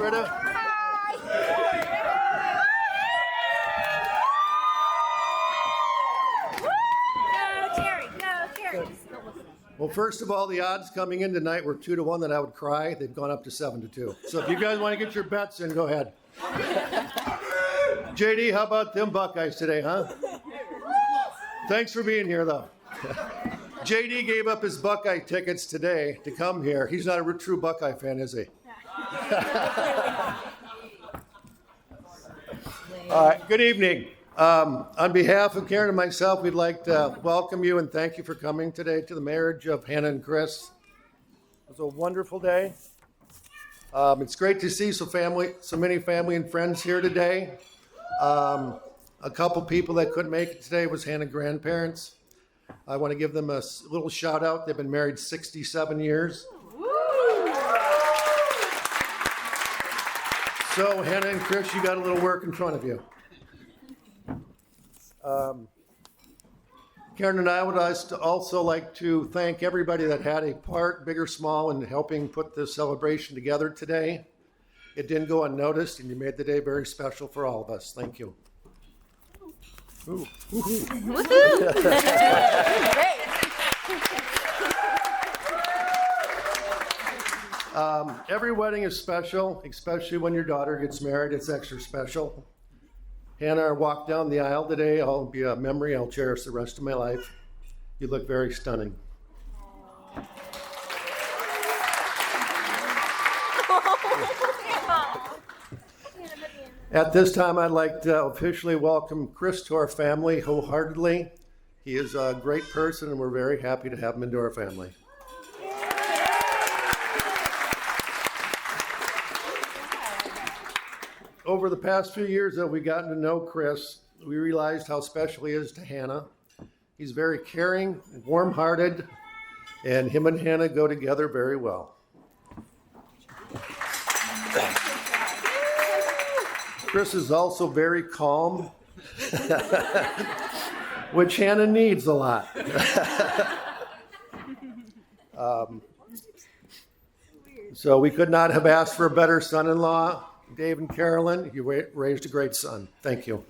Britta. Well, first of all, the odds coming in tonight were 2-1 that I would cry. They've gone up to 7-2. So if you guys want to get your bets in, go ahead. JD, how about them Buckeyes today, huh? Thanks for being here, though. JD gave up his Buckeye tickets today to come here. He's not a true Buckeye fan, is he? All right, good evening. On behalf of Karen and myself, we'd like to welcome you and thank you for coming today to the marriage of Hannah and Chris. It was a wonderful day. It's great to see so many family and friends here today. A couple people that couldn't make it today was Hannah's grandparents. I want to give them a little shout out. They've been married 67 years. So Hannah and Chris, you got a little work in front of you. Karen and I would also like to thank everybody that had a part, big or small, in helping put this celebration together today. It didn't go unnoticed, and you made the day very special for all of us. Thank you. Ooh. Every wedding is special, especially when your daughter gets married. It's extra special. Hannah walked down the aisle today. I'll be a memory I'll cherish the rest of my life. You look very stunning. At this time, I'd like to officially welcome Chris to our family wholeheartedly. He is a great person, and we're very happy to have him into our family. Over the past few years that we've gotten to know Chris, we realized how special he is to Hannah. He's very caring, warm-hearted, and him and Hannah go together very well. Chris is also very calm, which Hannah needs a lot. So we could not have asked for a better son-in-law. Dave and Carolyn, you raised a great son. Thank you.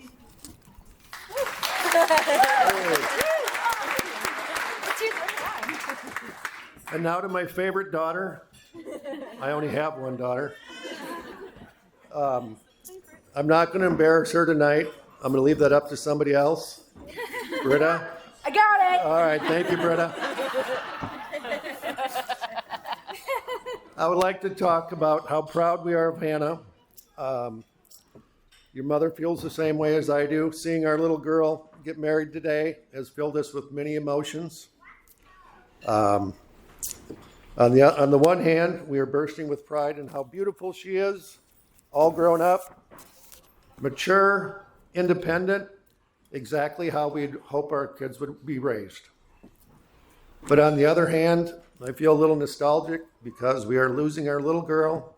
And now to my favorite daughter. I only have one daughter. I'm not going to embarrass her tonight. I'm going to leave that up to somebody else. Britta? I got it. All right, thank you, Britta. I would like to talk about how proud we are of Hannah. Your mother feels the same way as I do. Seeing our little girl get married today has filled us with many emotions. On the one hand, we are bursting with pride in how beautiful she is, all grown up, mature, independent, exactly how we'd hope our kids would be raised. But on the other hand, I feel a little nostalgic because we are losing our little girl.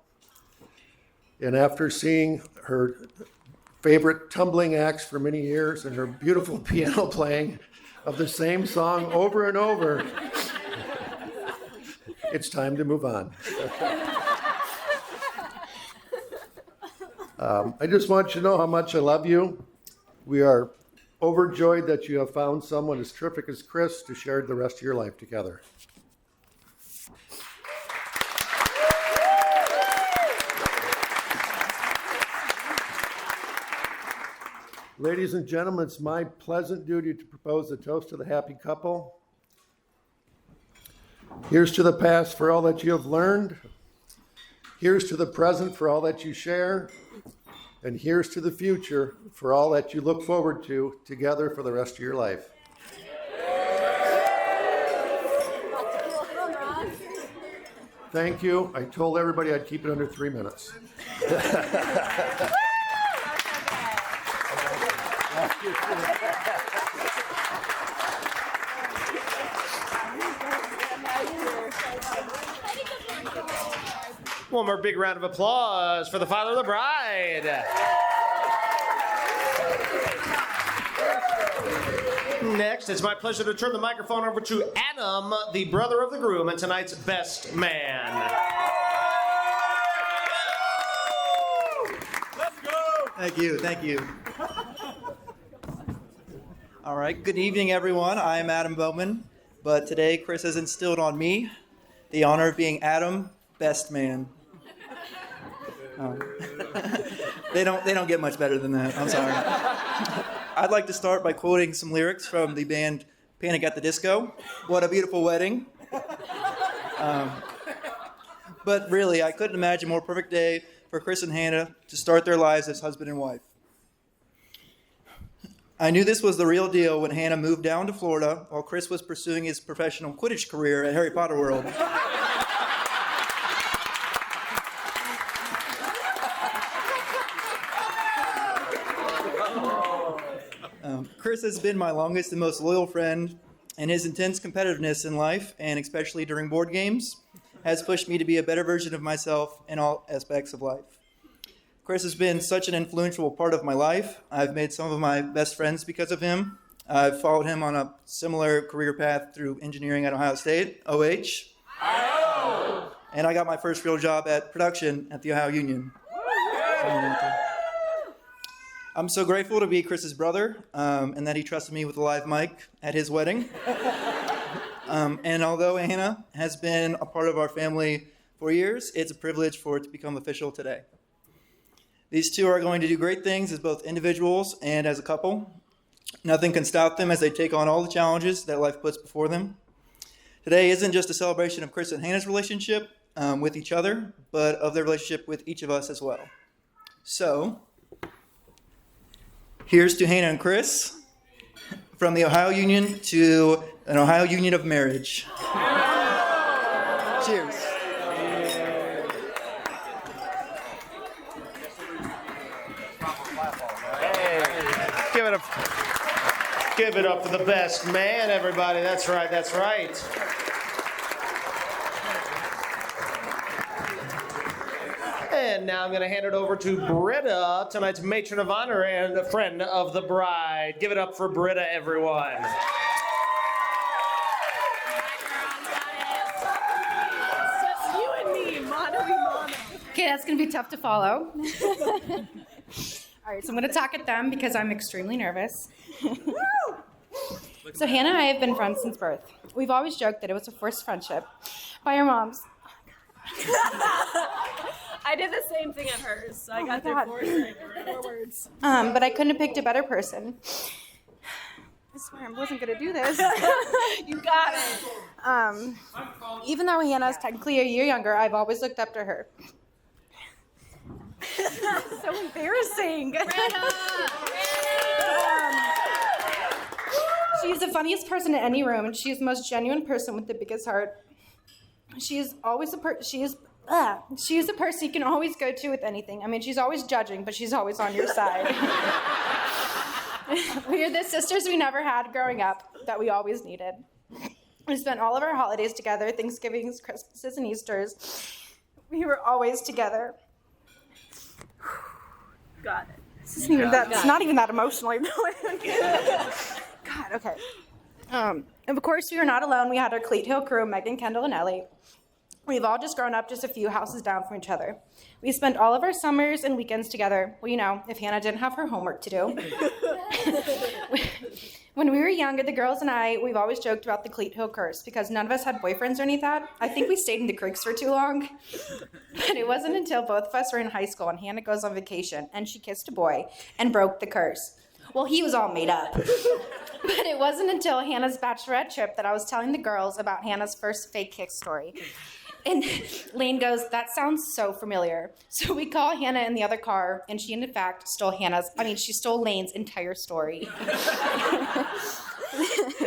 And after seeing her favorite tumbling acts for many years and her beautiful piano playing of the same song over and over, it's time to move on. I just want you to know how much I love you. We are overjoyed that you have found someone as terrific as Chris to share the rest of your life together. Ladies and gentlemen, it's my pleasant duty to propose a toast to the happy couple. Here's to the past for all that you have learned. Here's to the present for all that you share. And here's to the future for all that you look forward to together for the rest of your life. Thank you. I told everybody I'd keep it under 3 minutes. One more big round of applause for the father of the bride. Next, it's my pleasure to turn the microphone over to Adam, the brother of the groom and tonight's best man. Thank you. All right, good evening, everyone. I'm Adam Bowman, but today Chris has instilled on me the honor of being Adam Best Man. They don't get much better than that. I'm sorry. I'd like to start by quoting some lyrics from the band Panic at the Disco. What a beautiful wedding. But really, I couldn't imagine a more perfect day for Chris and Hannah to start their lives as husband and wife. I knew this was the real deal when Hannah moved down to Florida while Chris was pursuing his professional Quidditch career at Harry Potter World. Chris has been my longest and most loyal friend, and his intense competitiveness in life, and especially during board games, has pushed me to be a better version of myself in all aspects of life. Chris has been such an influential part of my life. I've made some of my best friends because of him. I've followed him on a similar career path through engineering at Ohio State, OH. And I got my first real job at production at the Ohio Union. I'm so grateful to be Chris's brother, and that he trusted me with a live mic at his wedding. And although Hannah has been a part of our family for years, it's a privilege for it to become official today. These two are going to do great things as both individuals and as a couple. Nothing can stop them as they take on all the challenges that life puts before them. Today isn't just a celebration of Chris and Hannah's relationship with each other, but of their relationship with each of us as well. So, here's to Hannah and Chris, from the Ohio Union to an Ohio Union of marriage. Cheers. Give it up for the best man, everybody. That's right. And now I'm going to hand it over to Britta, tonight's matron of honor and a friend of the bride. Give it up for Britta, everyone. Just you and me, mono y mono. Okay, that's going to be tough to follow. All right, so I'm going to talk at them because I'm extremely nervous. So Hannah and I have been friends since birth. We've always joked that it was a forced friendship by our moms. I did the same thing at hers, so I got God. through four words. But I couldn't have picked a better person. I swear I wasn't going to do this. You got it. Even though Hannah's technically a year younger, I've always looked up to her. So embarrassing. She's the funniest person in any room, and she's the most genuine person with the biggest heart. She is always she is a person you can always go to with anything. I mean, she's always judging, but she's always on your side. We are the sisters we never had growing up that we always needed. We spent all of our holidays together, Thanksgivings, Christmases, and Easters. We were always together. Got it. It's not even that emotional. God, okay. And of course, we were not alone. We had our Cleat Hill crew, Megan, Kendall, and Ellie. We've all just grown up just a few houses down from each other. We spent all of our summers and weekends together. Well, you know, if Hannah didn't have her homework to do. When we were younger, the girls and I, we've always joked about the Cleat Hill curse because none of us had boyfriends or any of that. I think we stayed in the creeks for too long. But it wasn't until both of us were in high school and Hannah goes on vacation and she kissed a boy and broke the curse. Well, he was all made up. But it wasn't until Hannah's bachelorette trip that I was telling the girls about Hannah's first fake kiss story. And Lane goes, that sounds so familiar. So we call Hannah in the other car, and she, in fact, she stole Lane's entire story.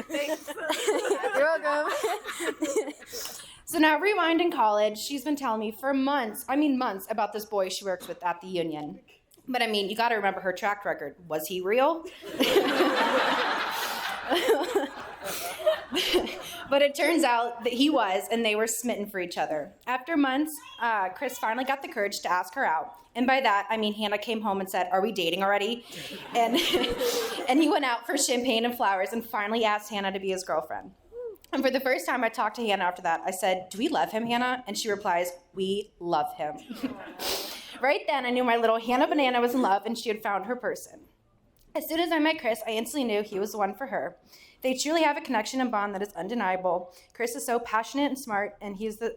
Thanks. You're welcome. So now, rewind in college, she's been telling me for months, about this boy she works with at the union. But I mean, you got to remember her track record. Was he real? But it turns out that he was, and they were smitten for each other. After months, Chris finally got the courage to ask her out. And by that, I mean Hannah came home and said, are we dating already? And he went out for champagne and flowers and finally asked Hannah to be his girlfriend. And for the first time I talked to Hannah after that, I said, do we love him, Hannah? And she replies, we love him. Right then, I knew my little Hannah Banana was in love and she had found her person. As soon as I met Chris, I instantly knew he was the one for her. They truly have a connection and bond that is undeniable. Chris is so passionate and smart, and he is the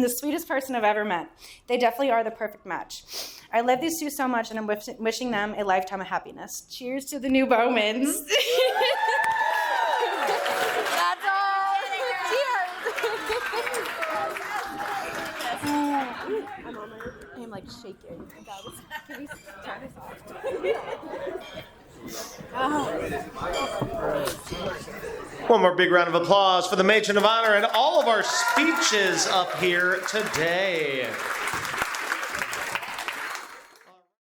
sweetest person I've ever met. They definitely are the perfect match. I love these two so much, and I'm wishing them a lifetime of happiness. Cheers to the new Bowmans. That's all. Cheers. I'm like shaking. Can we turn this off? One more big round of applause for the Matron of Honor and all of our speeches up here today.